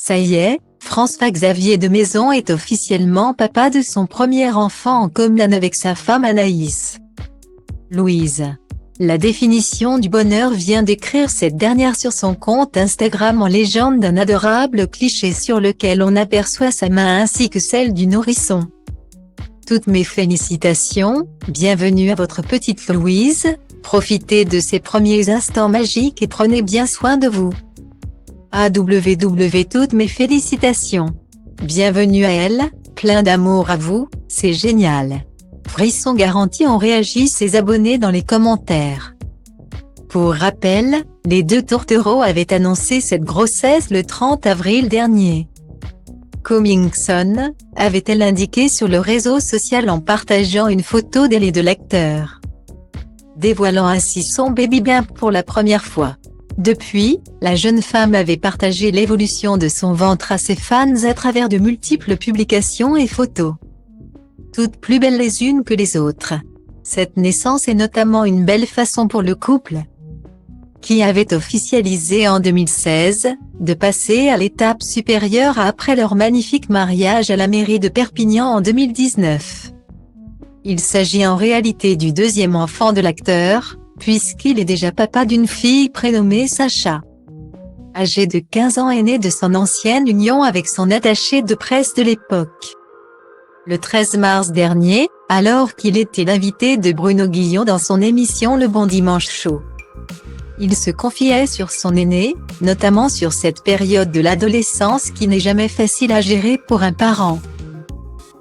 Ça y est, François-Xavier de Maison est officiellement papa de son premier enfant en commun avec sa femme Anaïs Louise. La définition du bonheur vient d'écrire cette dernière sur son compte Instagram en légende d'un adorable cliché sur lequel on aperçoit sa main ainsi que celle du nourrisson. Toutes mes félicitations, bienvenue à votre petite Louise, profitez de ces premiers instants magiques et prenez bien soin de vous. Toutes mes félicitations. Bienvenue à elle, plein d'amour à vous, c'est génial. Frisson garanti, ont réagi ses abonnés dans les commentaires. Pour rappel, les deux tourtereaux avaient annoncé cette grossesse le 30 avril dernier. Coming Soon, avait-elle indiqué sur le réseau social en partageant une photo d'elle et de l'acteur, dévoilant ainsi son baby bump pour la première fois. Depuis, la jeune femme avait partagé l'évolution de son ventre à ses fans à travers de multiples publications et photos, toutes plus belles les unes que les autres. Cette naissance est notamment une belle façon pour le couple, qui avait officialisé en 2016, de passer à l'étape supérieure après leur magnifique mariage à la mairie de Perpignan en 2019. Il s'agit en réalité du deuxième enfant de l'acteur, puisqu'il est déjà papa d'une fille prénommée Sacha, âgée de 15 ans et née de son ancienne union avec son attaché de presse de l'époque. Le 13 mars dernier, alors qu'il était l'invité de Bruno Guillon dans son émission Le Bon Dimanche Show, il se confiait sur son aîné, notamment sur cette période de l'adolescence qui n'est jamais facile à gérer pour un parent.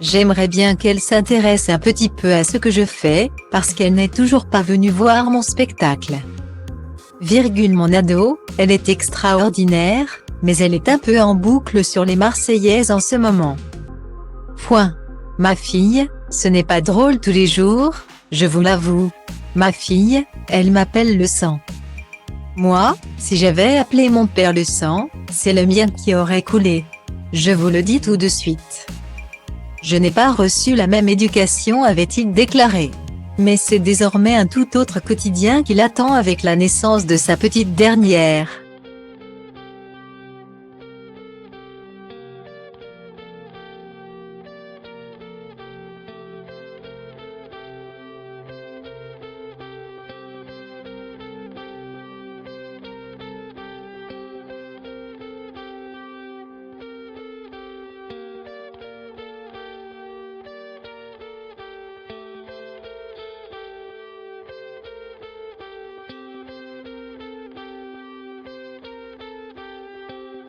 J'aimerais bien qu'elle s'intéresse un petit peu à ce que je fais, parce qu'elle n'est toujours pas venue voir mon spectacle. Mon ado, elle est extraordinaire, mais elle est un peu en boucle sur les Marseillaises en ce moment. Ma fille, ce n'est pas drôle tous les jours, je vous l'avoue. Ma fille, elle m'appelle le sang. Moi, si j'avais appelé mon père le sang, c'est le mien qui aurait coulé. Je vous le dis tout de suite. Je n'ai pas reçu la même éducation, avait-il déclaré. Mais c'est désormais un tout autre quotidien qui l'attend avec la naissance de sa petite dernière.